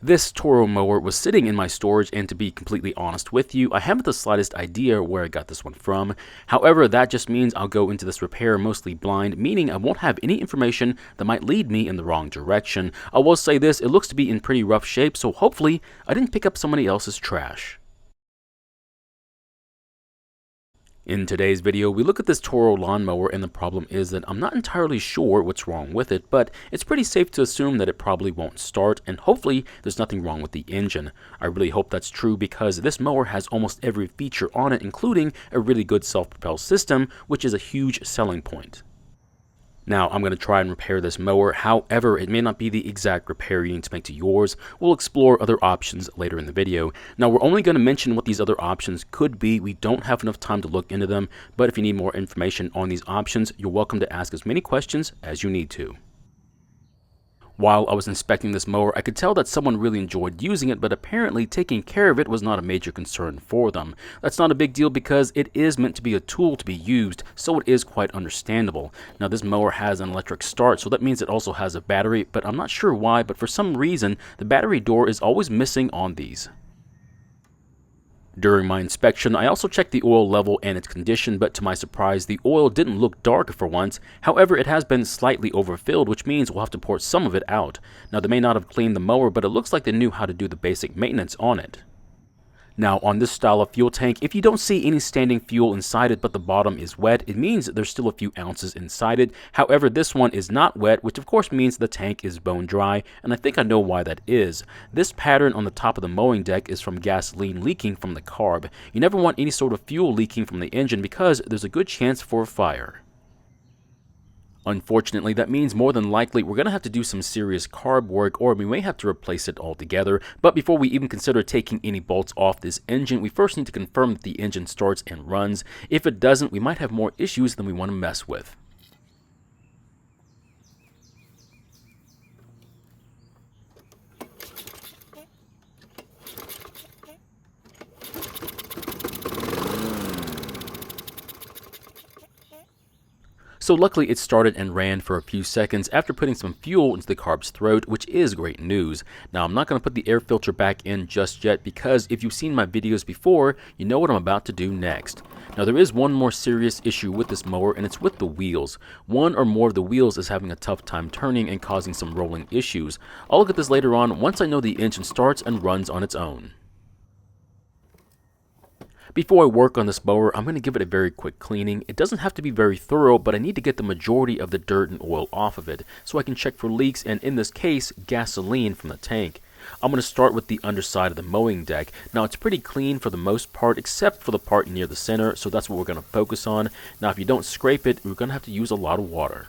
This Toro mower was sitting in my storage, and to be completely honest with you, I haven't the slightest idea where I got this one from. However, that just means I'll go into this repair mostly blind, meaning I won't have any information that might lead me in the wrong direction. I will say this, it looks to be in pretty rough shape, so hopefully I didn't pick up somebody else's trash. In today's video, we look at this Toro lawnmower, and the problem is that I'm not entirely sure what's wrong with it, but it's pretty safe to assume that it probably won't start, and hopefully there's nothing wrong with the engine. I really hope that's true because this mower has almost every feature on it, including a really good self-propel system, which is a huge selling point. Now, I'm going to try and repair this mower. However, it may not be the exact repair you need to make to yours. We'll explore other options later in the video. Now, we're only going to mention what these other options could be. We don't have enough time to look into them, but if you need more information on these options, you're welcome to ask as many questions as you need to. While I was inspecting this mower, I could tell that someone really enjoyed using it, but apparently taking care of it was not a major concern for them. That's not a big deal because it is meant to be a tool to be used, so it is quite understandable. Now, this mower has an electric start, so that means it also has a battery, but I'm not sure why, but for some reason, the battery door is always missing on these. During my inspection, I also checked the oil level and its condition, but to my surprise, the oil didn't look dark for once. However, it has been slightly overfilled, which means we'll have to pour some of it out. Now, they may not have cleaned the mower, but it looks like they knew how to do the basic maintenance on it. Now, on this style of fuel tank, if you don't see any standing fuel inside it but the bottom is wet, it means there's still a few ounces inside it. However, this one is not wet, which of course means the tank is bone dry, and I think I know why that is. This pattern on the top of the mowing deck is from gasoline leaking from the carb. You never want any sort of fuel leaking from the engine because there's a good chance for a fire. Unfortunately, that means more than likely we're going to have to do some serious carb work, or we may have to replace it altogether. But before we even consider taking any bolts off this engine, we first need to confirm that the engine starts and runs. If it doesn't, we might have more issues than we want to mess with. So luckily it started and ran for a few seconds after putting some fuel into the carb's throat, which is great news. Now, I'm not going to put the air filter back in just yet because if you've seen my videos before, you know what I'm about to do next. Now, there is one more serious issue with this mower, and it's with the wheels. One or more of the wheels is having a tough time turning and causing some rolling issues. I'll look at this later on once I know the engine starts and runs on its own. Before I work on this mower, I'm going to give it a very quick cleaning. It doesn't have to be very thorough, but I need to get the majority of the dirt and oil off of it so I can check for leaks and, in this case, gasoline from the tank. I'm going to start with the underside of the mowing deck. Now, it's pretty clean for the most part, except for the part near the center, so that's what we're going to focus on. Now, if you don't scrape it, we're going to have to use a lot of water.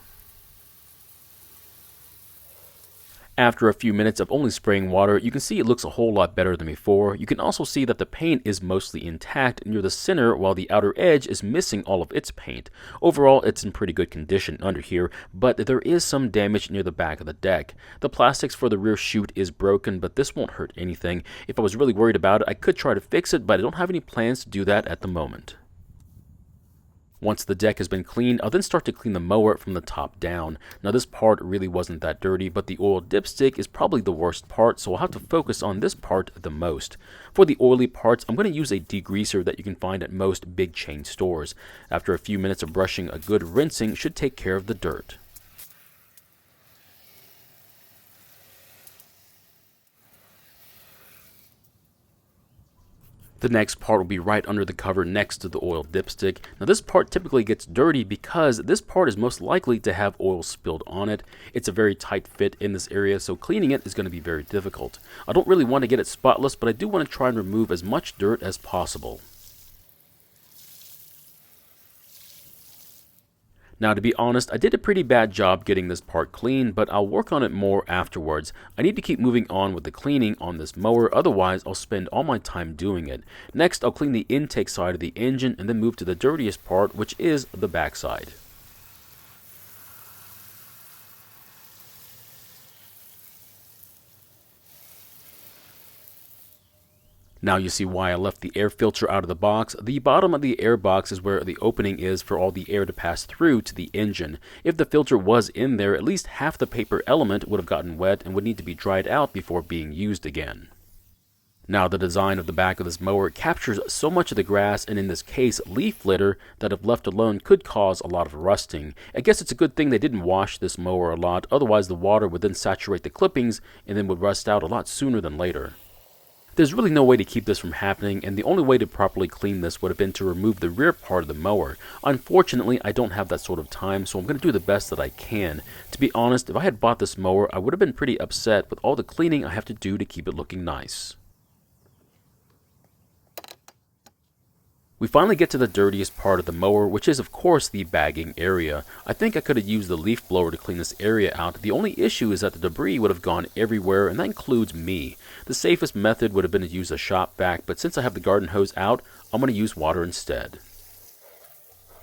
After a few minutes of only spraying water, you can see it looks a whole lot better than before. You can also see that the paint is mostly intact near the center while the outer edge is missing all of its paint. Overall, it's in pretty good condition under here, but there is some damage near the back of the deck. The plastics for the rear chute is broken, but this won't hurt anything. If I was really worried about it, I could try to fix it, but I don't have any plans to do that at the moment. Once the deck has been cleaned, I'll then start to clean the mower from the top down. Now, this part really wasn't that dirty, but the oil dipstick is probably the worst part, so I'll have to focus on this part the most. For the oily parts, I'm going to use a degreaser that you can find at most big chain stores. After a few minutes of brushing, a good rinsing should take care of the dirt. The next part will be right under the cover next to the oil dipstick. Now, this part typically gets dirty because this part is most likely to have oil spilled on it. It's a very tight fit in this area, so cleaning it is going to be very difficult. I don't really want to get it spotless, but I do want to try and remove as much dirt as possible. Now, to be honest, I did a pretty bad job getting this part clean, but I'll work on it more afterwards. I need to keep moving on with the cleaning on this mower, otherwise I'll spend all my time doing it. Next, I'll clean the intake side of the engine and then move to the dirtiest part, which is the backside. Now you see why I left the air filter out of the box. The bottom of the air box is where the opening is for all the air to pass through to the engine. If the filter was in there, at least half the paper element would have gotten wet and would need to be dried out before being used again. Now the design of the back of this mower captures so much of the grass, and in this case leaf litter, that if left alone could cause a lot of rusting. I guess it's a good thing they didn't wash this mower a lot, otherwise the water would then saturate the clippings and then would rust out a lot sooner than later. There's really no way to keep this from happening, and the only way to properly clean this would have been to remove the rear part of the mower. Unfortunately, I don't have that sort of time, so I'm going to do the best that I can. To be honest, if I had bought this mower, I would have been pretty upset with all the cleaning I have to do to keep it looking nice. We finally get to the dirtiest part of the mower, which is of course the bagging area. I think I could have used the leaf blower to clean this area out. The only issue is that the debris would have gone everywhere, and that includes me. The safest method would have been to use a shop vac, but since I have the garden hose out, I'm going to use water instead.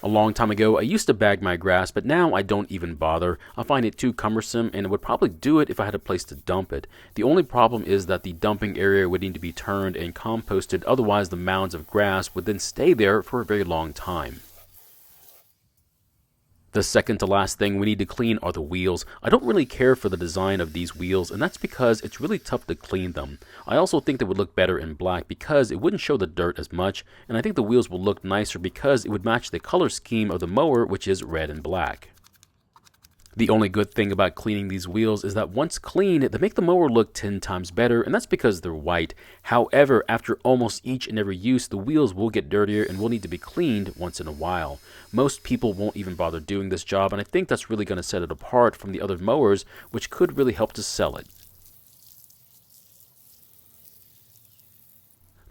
A long time ago, I used to bag my grass, but now I don't even bother. I find it too cumbersome, and I would probably do it if I had a place to dump it. The only problem is that the dumping area would need to be turned and composted, otherwise the mounds of grass would then stay there for a very long time. The second to last thing we need to clean are the wheels. I don't really care for the design of these wheels, and that's because it's really tough to clean them. I also think they would look better in black because it wouldn't show the dirt as much, and I think the wheels will look nicer because it would match the color scheme of the mower, which is red and black. The only good thing about cleaning these wheels is that once cleaned, they make the mower look 10 times better, and that's because they're white. However, after almost each and every use, the wheels will get dirtier and will need to be cleaned once in a while. Most people won't even bother doing this job, and I think that's really going to set it apart from the other mowers, which could really help to sell it.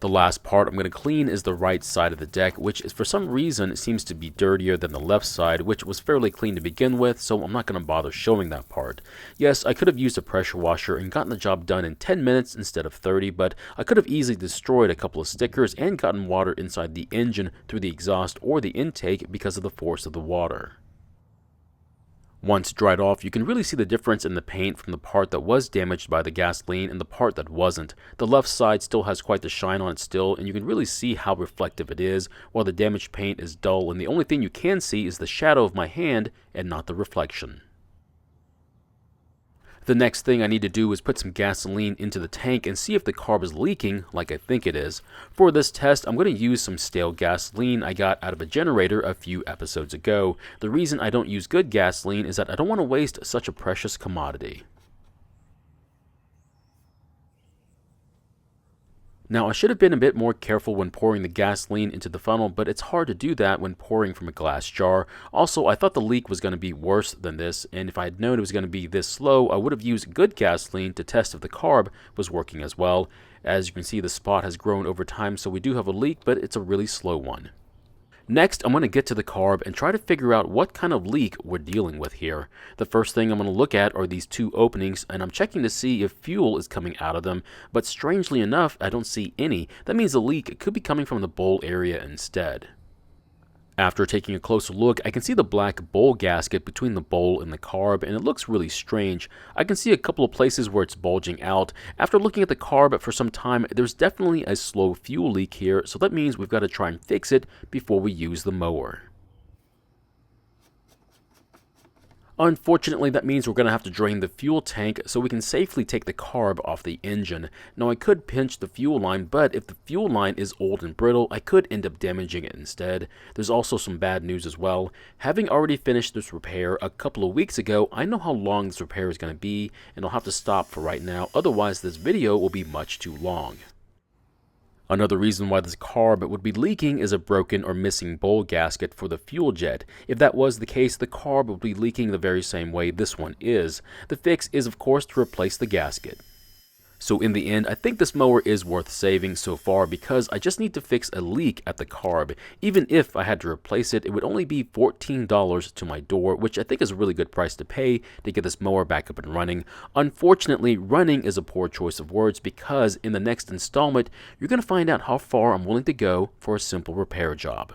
The last part I'm going to clean is the right side of the deck, which is for some reason seems to be dirtier than the left side, which was fairly clean to begin with, so I'm not going to bother showing that part. Yes, I could have used a pressure washer and gotten the job done in 10 minutes instead of 30, but I could have easily destroyed a couple of stickers and gotten water inside the engine through the exhaust or the intake because of the force of the water. Once dried off, you can really see the difference in the paint from the part that was damaged by the gasoline and the part that wasn't. The left side still has quite the shine on it still, and you can really see how reflective it is, while the damaged paint is dull, and the only thing you can see is the shadow of my hand and not the reflection. The next thing I need to do is put some gasoline into the tank and see if the carb is leaking like I think it is. For this test, I'm going to use some stale gasoline I got out of a generator a few episodes ago. The reason I don't use good gasoline is that I don't want to waste such a precious commodity. Now, I should have been a bit more careful when pouring the gasoline into the funnel, but it's hard to do that when pouring from a glass jar. Also, I thought the leak was going to be worse than this, and if I had known it was going to be this slow, I would have used good gasoline to test if the carb was working as well. As you can see, the spot has grown over time, so we do have a leak, but it's a really slow one. Next, I'm going to get to the carb and try to figure out what kind of leak we're dealing with here. The first thing I'm going to look at are these two openings, and I'm checking to see if fuel is coming out of them, but strangely enough, I don't see any. That means the leak could be coming from the bowl area instead. After taking a closer look, I can see the black bowl gasket between the bowl and the carb, and it looks really strange. I can see a couple of places where it's bulging out. After looking at the carb for some time, there's definitely a slow fuel leak here, so that means we've got to try and fix it before we use the mower. Unfortunately, that means we're going to have to drain the fuel tank so we can safely take the carb off the engine. Now, I could pinch the fuel line, but if the fuel line is old and brittle, I could end up damaging it instead. There's also some bad news as well. Having already finished this repair a couple of weeks ago, I know how long this repair is going to be, and I'll have to stop for right now, otherwise this video will be much too long. Another reason why this carb would be leaking is a broken or missing bowl gasket for the fuel jet. If that was the case, the carb would be leaking the very same way this one is. The fix is, of course, to replace the gasket. So in the end, I think this mower is worth saving so far because I just need to fix a leak at the carb. Even if I had to replace it, it would only be $14 to my door, which I think is a really good price to pay to get this mower back up and running. Unfortunately, running is a poor choice of words because in the next installment, you're going to find out how far I'm willing to go for a simple repair job.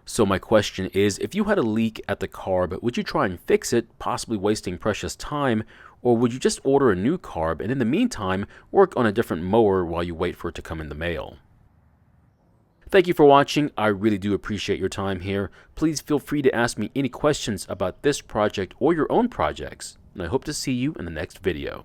So my question is, if you had a leak at the carb, would you try and fix it, possibly wasting precious time, Or would you just order a new carb and in the meantime work on a different mower while you wait for it to come in the mail? Thank you for watching. I really do appreciate your time here. Please feel free to ask me any questions about this project or your own projects, and I hope to see you in the next video.